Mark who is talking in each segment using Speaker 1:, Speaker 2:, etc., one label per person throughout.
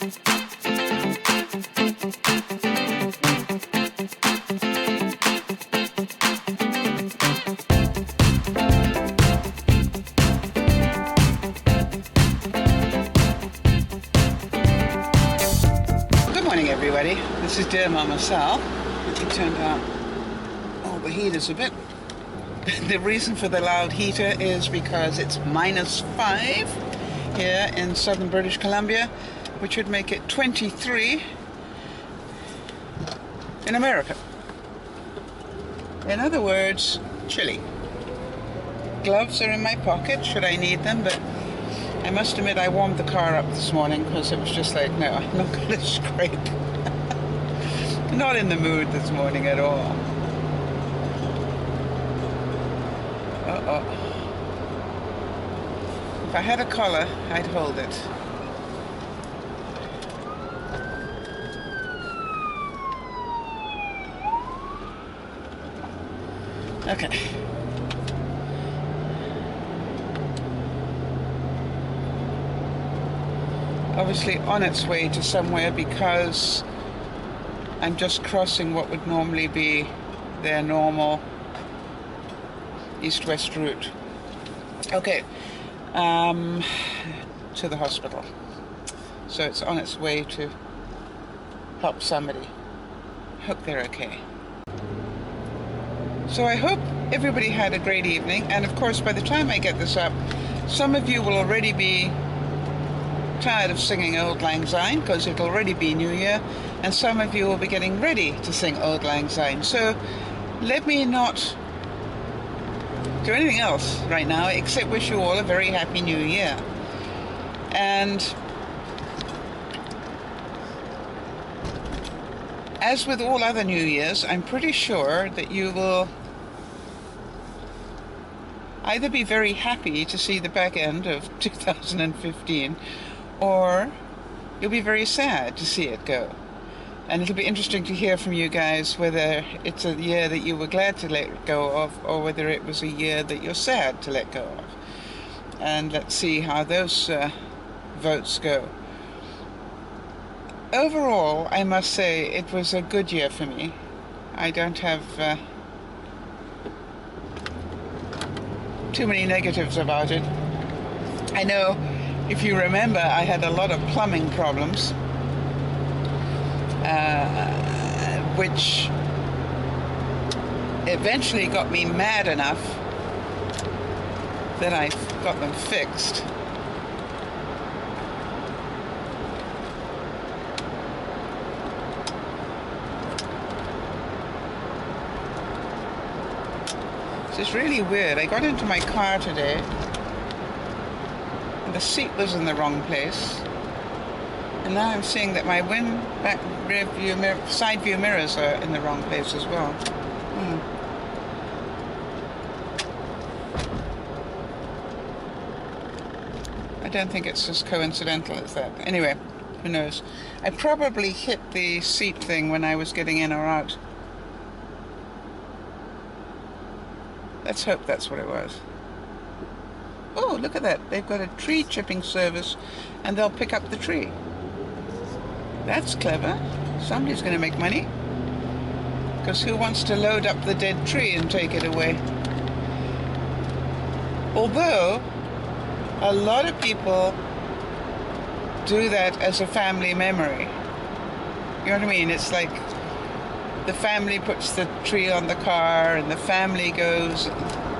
Speaker 1: Everybody, this is DearMamaSal. It turned out the heat is a bit. The reason for the loud heater is because it's -5 here in southern British Columbia, which would make it 23 in America. In other words, chilly. Gloves are in my pocket should I need them, but I must admit I warmed the car up this morning because it was just like, no, I'm not going to scrape. Not in the mood this morning at all. Uh-oh. If I had a collar, I'd hold it. Okay. Obviously on its way to somewhere because I'm just crossing what would normally be their normal east-west route. Okay, to the hospital. So it's on its way to help somebody. Hope they're okay. So I hope everybody had a great evening, and of course by the time I get this up, some of you will already be tired of singing Auld Lang Syne because it'll already be New Year, and some of you will be getting ready to sing Auld Lang Syne. So let me not do anything else right now except wish you all a very happy New Year. And as with all other New Years, I'm pretty sure that you will either be very happy to see the back end of 2015, or you'll be very sad to see it go. And it'll be interesting to hear from you guys whether it's a year that you were glad to let go of, or whether it was a year that you're sad to let go of. And let's see how those votes go. Overall, I must say it was a good year for me. I don't have too many negatives about it. I know, if you remember, I had a lot of plumbing problems, which eventually got me mad enough that I got them fixed. It's really weird. I got into my car today and the seat was in the wrong place, and now I'm seeing that my side view mirrors are in the wrong place as well. I don't think it's as coincidental as that. Anyway, who knows? I probably hit the seat thing when I was getting in or out. Let's hope that's what it was. Oh, look at that. They've got a tree chipping service and they'll pick up the tree. That's clever. Somebody's going to make money. Because who wants to load up the dead tree and take it away? Although, a lot of people do that as a family memory. You know what I mean? It's like the family puts the tree on the car and the family goes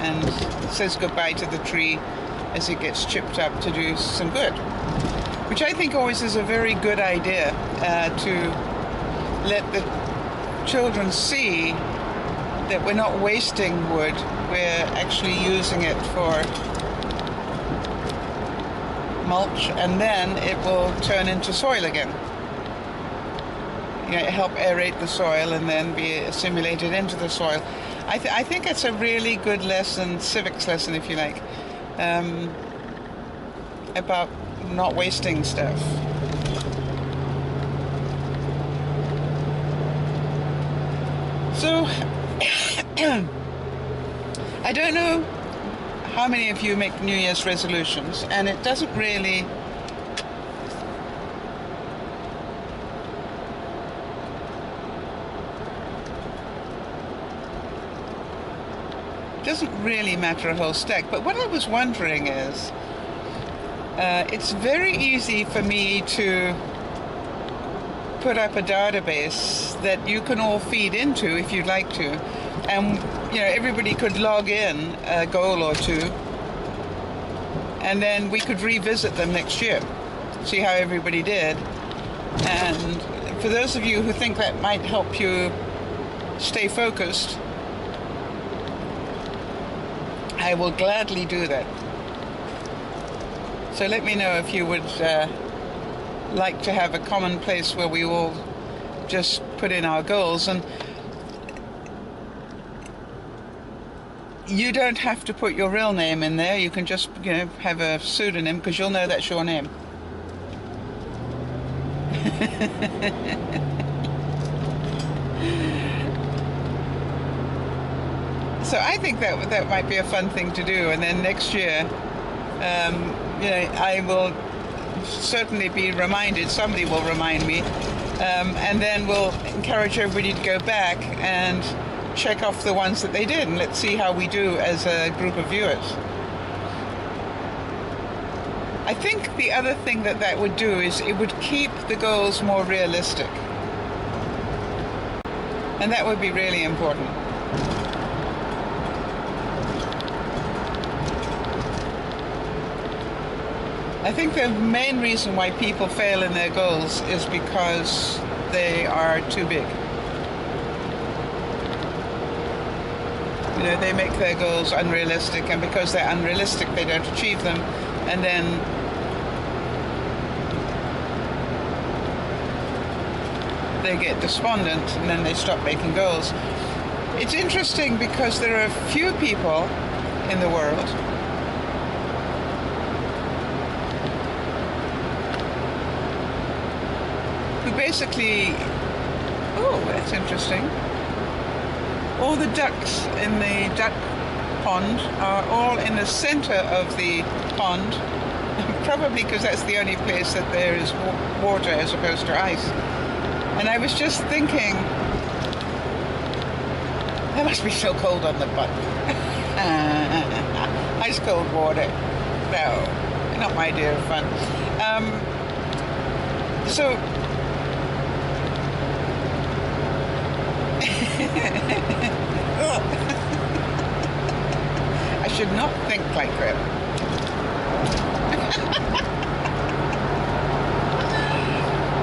Speaker 1: and says goodbye to the tree as it gets chipped up to do some good, which I think always is a very good idea, to let the children see that we're not wasting wood, we're actually using it for mulch, and then it will turn into soil again. You know, help aerate the soil and then be assimilated into the soil. I think it's a really good lesson, civics lesson if you like, about not wasting stuff. So, I don't know how many of you make New Year's resolutions, and it doesn't really doesn't really matter a whole stack. But what I was wondering is, it's very easy for me to put up a database that you can all feed into if you'd like to, and everybody could log in a goal or two, and then we could revisit them next year, see how everybody did. And for those of you who think that might help you stay focused, I will gladly do that. So let me know if you would like to have a common place where we all just put in our goals. And you don't have to put your real name in there. You can just have a pseudonym, because you'll know that's your name. So I think that might be a fun thing to do. And then next year, I will certainly be reminded, somebody will remind me, and then we'll encourage everybody to go back and check off the ones that they did, and let's see how we do as a group of viewers. I think the other thing that would do is it would keep the goals more realistic, and that would be really important. I think the main reason why people fail in their goals is because they are too big. They make their goals unrealistic, and because they're unrealistic, they don't achieve them, and then they get despondent, and then they stop making goals. It's interesting because there are a few people in the world who basically, oh, that's interesting. All the ducks in the duck pond are all in the center of the pond, probably because that's the only place that there is water as opposed to ice. And I was just thinking, that must be so cold on the butt. Ice cold water. No, not my idea of fun. I should not think like that.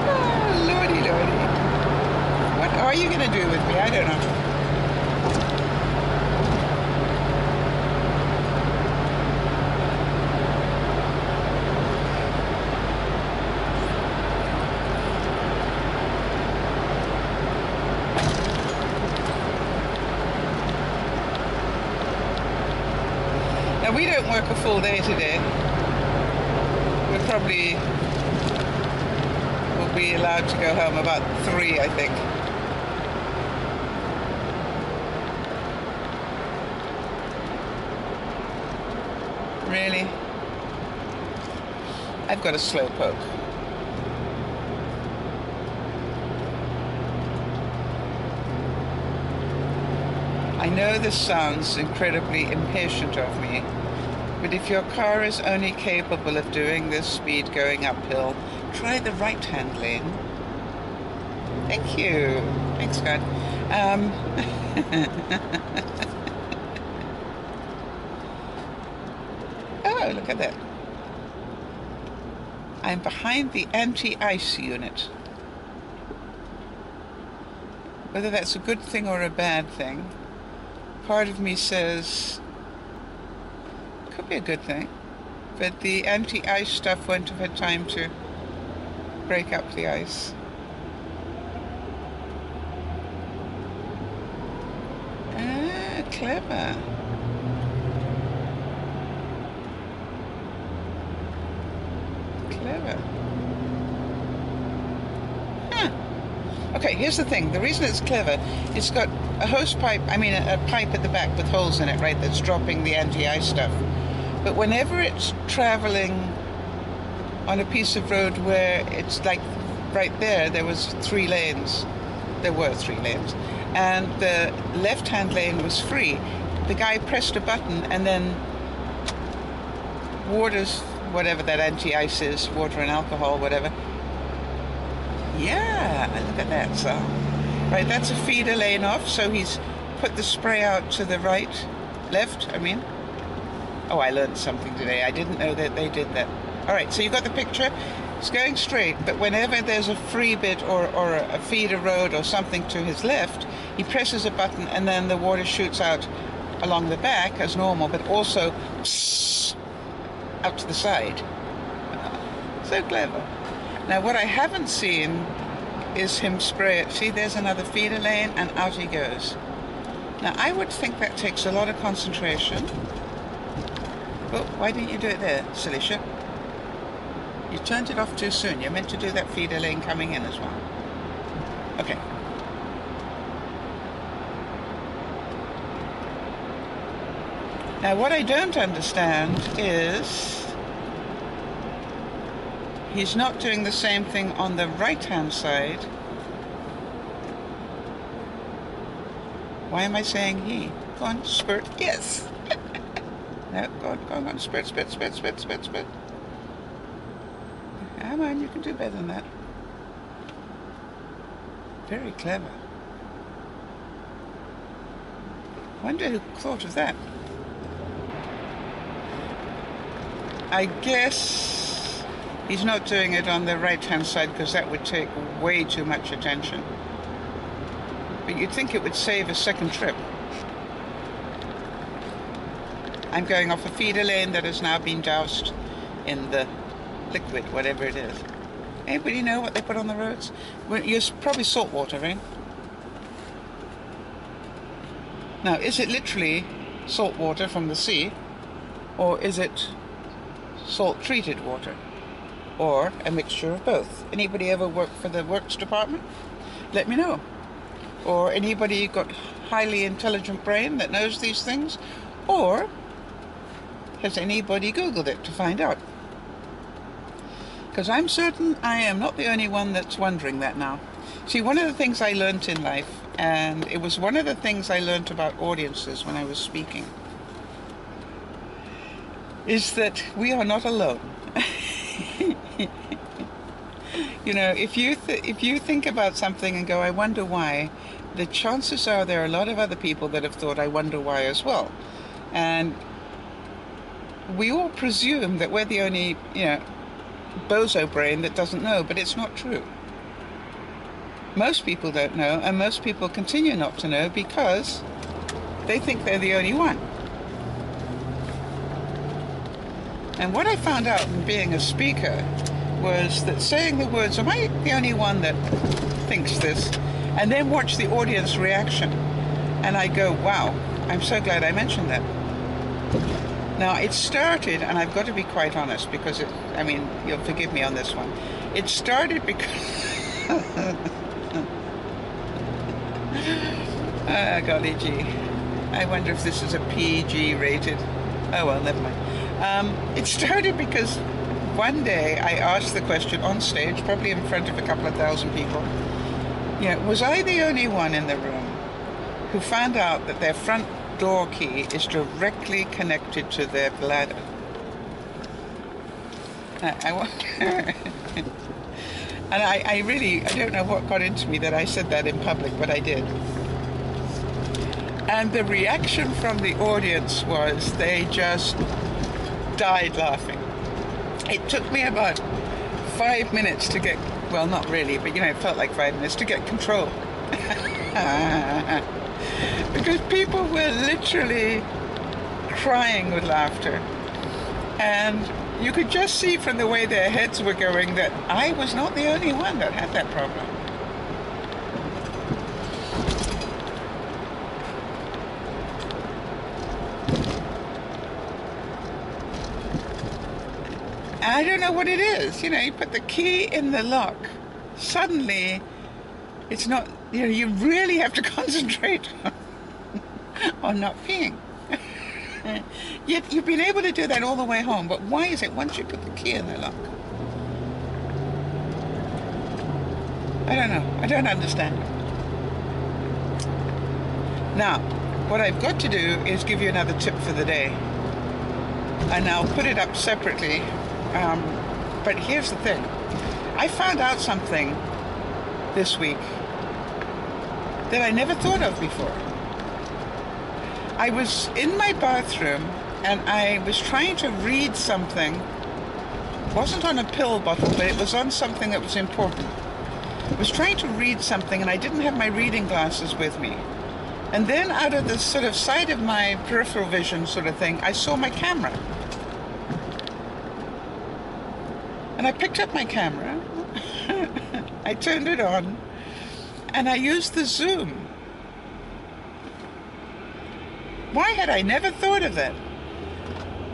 Speaker 1: Oh, lordy, lordy. What are you going to do with me? I don't know. Now, we don't work a full day today. We probably will be allowed to go home about 3, I think. Really? I've got a slow poke. I know this sounds incredibly impatient of me, but if your car is only capable of doing this speed going uphill, try the right-hand lane. Thank you. Thanks, God. Oh, look at that. I'm behind the anti-ice unit. Whether that's a good thing or a bad thing, part of me says it could be a good thing, but the anti-ice stuff won't have had time to break up the ice. Ah, clever. Clever. Huh. Okay, here's the thing. The reason it's clever, it's got a hose pipe, a pipe at the back with holes in it, right, that's dropping the anti-ice stuff. But whenever it's traveling on a piece of road where it's like right there was 3 lanes. There were 3 lanes. And the left-hand lane was free. the guy pressed a button and then water's, whatever that anti-ice is, water and alcohol, whatever. Yeah, look at that. So, right, that's a feeder lane off, so he's put the spray out to the left, I mean. Oh, I learned something today. I didn't know that they did that. All right, so you got the picture? It's going straight, but whenever there's a free bit or a feeder road or something to his left, he presses a button and then the water shoots out along the back as normal, but also out to the side. So clever. Now, what I haven't seen is him spray it. See, there's another feeder lane, and out he goes. Now, I would think that takes a lot of concentration. Oh, why didn't you do it there, silly shit? You turned it off too soon. You're meant to do that feeder lane coming in as well. Okay. Now, what I don't understand is he's not doing the same thing on the right-hand side. Why am I saying he? Go on, spurt. Yes. No, go on, spurt. Come on, you can do better than that. Very clever. Wonder who thought of that. I guess he's not doing it on the right-hand side because that would take way too much attention. But you'd think it would save a second trip. I'm going off a feeder lane that has now been doused in the liquid, whatever it is. Anybody know what they put on the roads? Well, it's probably salt water, right? Now, is it literally salt water from the sea, or is it salt-treated water, or a mixture of both? Anybody ever work for the works department? Let me know. Or anybody got highly intelligent brain that knows these things? Or has anybody Googled it to find out? Because I'm certain I am not the only one that's wondering that now. See, one of the things I learnt in life, and it was one of the things I learnt about audiences when I was speaking, is that we are not alone. You know, if you think about something and go, I wonder why, the chances are there are a lot of other people that have thought, I wonder why as well. And we all presume that we're the only, bozo brain that doesn't know, but it's not true. Most people don't know, and most people continue not to know because they think they're the only one. And what I found out from being a speaker was that saying the words, am I the only one that thinks this? And then watch the audience reaction. And I go, wow, I'm so glad I mentioned that. Now, it started, and I've got to be quite honest, because you'll forgive me on this one. It started because... golly gee. I wonder if this is a PG rated. Oh, well, never mind. It started because one day I asked the question on stage, probably in front of a couple of thousand people. Was I the only one in the room who found out that their front door key is directly connected to their bladder? I wonder. And I don't know what got into me that I said that in public, but I did. And the reaction from the audience was they just died laughing. It took me about 5 minutes to get, well, not really, but it felt like 5 minutes to get control. Because people were literally crying with laughter. And you could just see from the way their heads were going that I was not the only one that had that problem. I don't know what it is. You put the key in the lock. Suddenly, it's not, you really have to concentrate on not peeing. Yet you've been able to do that all the way home. But why is it once you put the key in the lock? I don't know. I don't understand. Now, what I've got to do is give you another tip for the day. And I'll put it up separately. But here's the thing. I found out something this week that I never thought of before. I was in my bathroom and I was trying to read something. It wasn't on a pill bottle, but it was on something that was important. I was trying to read something and I didn't have my reading glasses with me. And then out of the sort of side of my peripheral vision sort of thing, I saw my camera. And I picked up my camera, I turned it on, and I used the zoom. Why had I never thought of that?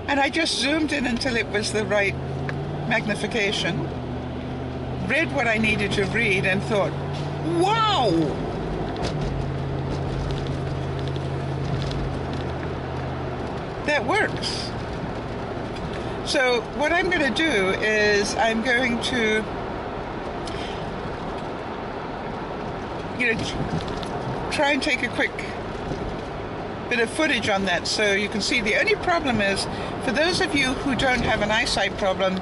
Speaker 1: And I just zoomed in until it was the right magnification, read what I needed to read, and thought, wow! That works. So what I'm going to do is I'm going to, try and take a quick bit of footage on that so you can see. The only problem is, for those of you who don't have an eyesight problem,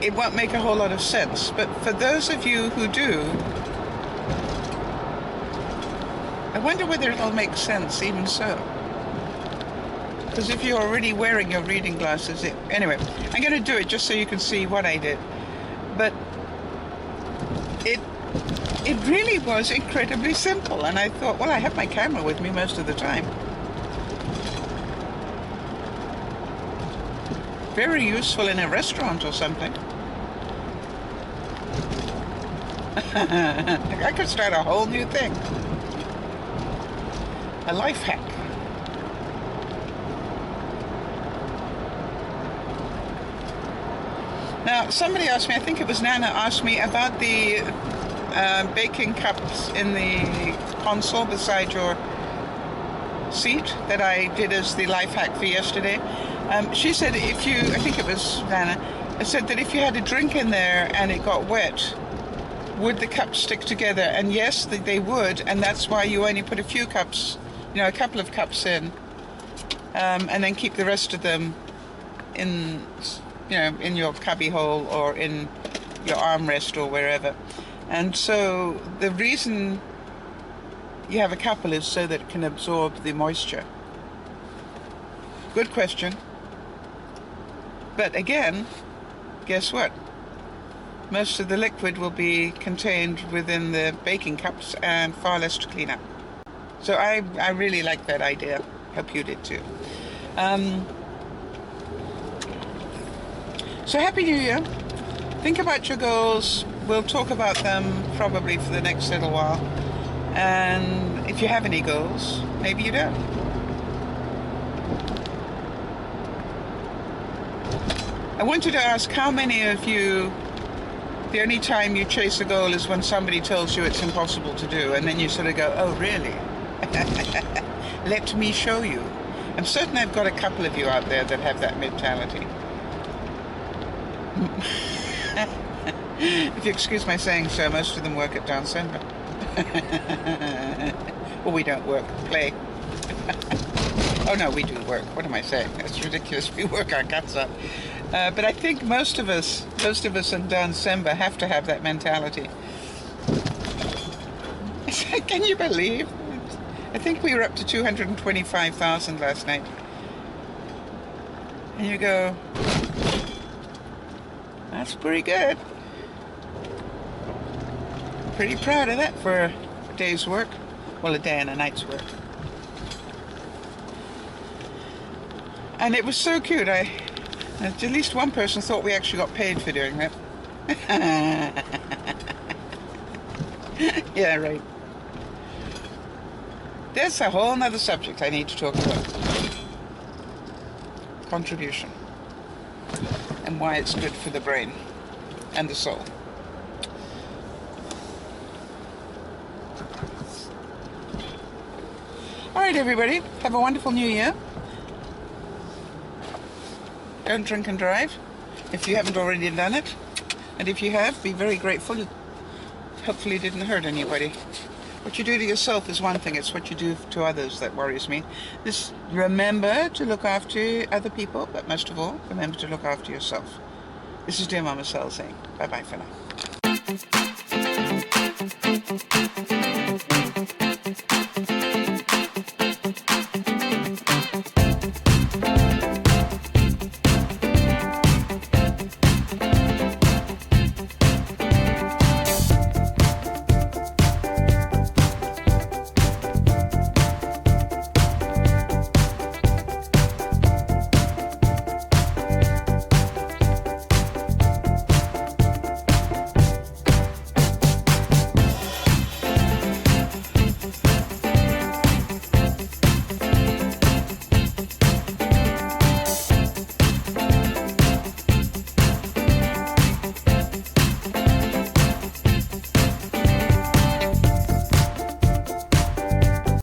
Speaker 1: it won't make a whole lot of sense. But for those of you who do, I wonder whether it'll make sense even so. Because if you're already wearing your reading glasses, anyway, I'm going to do it just so you can see what I did. But it really was incredibly simple, and I thought, well, I have my camera with me most of the time. Very useful in a restaurant or something. I could start a whole new thing. A life hack. Now, somebody asked me, I think it was Nana, asked me about the baking cups in the console beside your seat that I did as the life hack for yesterday. She said if you, I think it was Nana, said that if you had a drink in there and it got wet, would the cups stick together? And yes, they would, and that's why you only put a few cups, a couple of cups in, and then keep the rest of them in, in your cubby hole or in your armrest or wherever. And so the reason you have a couple is so that it can absorb the moisture. Good question. But again, guess what? Most of the liquid will be contained within the baking cups and far less to clean up. So I really like that idea. Hope you did too. So Happy New Year. Think about your goals. We'll talk about them probably for the next little while. And if you have any goals, maybe you don't. I wanted to ask how many of you, the only time you chase a goal is when somebody tells you it's impossible to do, and then you sort of go, oh really? Let me show you. I'm certain I've got a couple of you out there that have that mentality. If you excuse my saying so, most of them work at DearMamaSal. Well, we don't work, play. Oh no, we do work. What am I saying? That's ridiculous. We work our guts up. But I think most of us in DearMamaSal have to have that mentality. Can you believe? I think we were up to 225,000 last night. And you go, that's pretty good. Pretty proud of that for a day's work. Well, a day and a night's work. And it was so cute. At least one person thought we actually got paid for doing that. Yeah, right. There's a whole nother subject I need to talk about. Contribution. And why it's good for the brain and the soul. All right, everybody. Have a wonderful new year. Don't drink and drive if you haven't already done it. And if you have, be very grateful. You hopefully didn't hurt anybody. What you do to yourself is one thing, it's what you do to others that worries me. Just remember to look after other people, but most of all, remember to look after yourself. This is Dear Mama Sal saying bye-bye for now.